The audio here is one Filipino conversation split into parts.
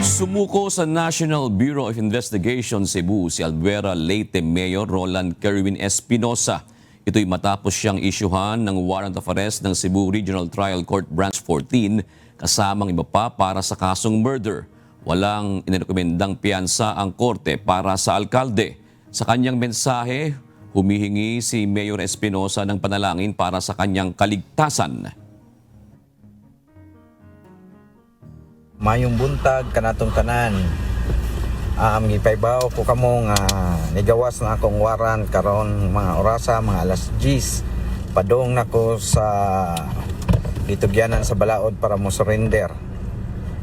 Sumuko sa National Bureau of Investigation Cebu si Albuera Leyte Mayor Roland Kerwin Espinosa. Ito'y matapos siyang isyuhan ng warrant of arrest ng Cebu Regional Trial Court Branch 14 kasamang iba pa para sa kasong murder. Walang inirekomendang piyansa ang korte para sa alkalde. Sa kanyang mensahe, humihingi si Mayor Espinosa ng panalangin para sa kanyang kaligtasan. Mayong buntag kanatong tanan. Gipaybaw ko kamo nga nigawas na akong waran karon mga orasa, mga alas 10. Padong nako sa ditugyanan sa balaod para mo surrender.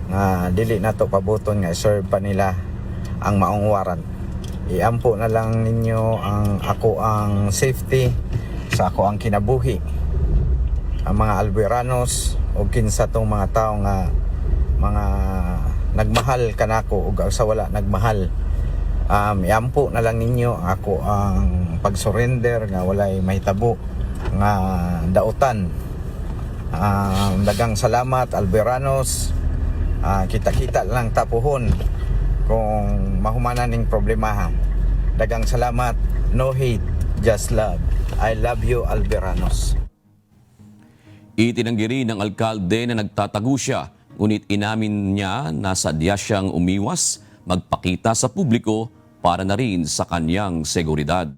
Nga dili nato pabuton nga serve pa nila ang maong waran. Iampo na lang ninyo ang safety sa ako ang kinabuhi. Ang mga Albueranos o kinsa tong mga tao nga mga nagmahal kanako ug sa wala nagmahal, iampo na lang ninyo ako ang pag-surrender nga walay mahitabo nga dautan. Dagang salamat Albueranos. Kita-kita lang tapuhon kung mahumanan ning problema. Dagang salamat, no hate, just love. I love you Albueranos. Itinanggi rin ng alkalde na nagtatago siya, ngunit inamin niya na sadya siyang umiwas, magpakita sa publiko para na rin sa kanyang seguridad.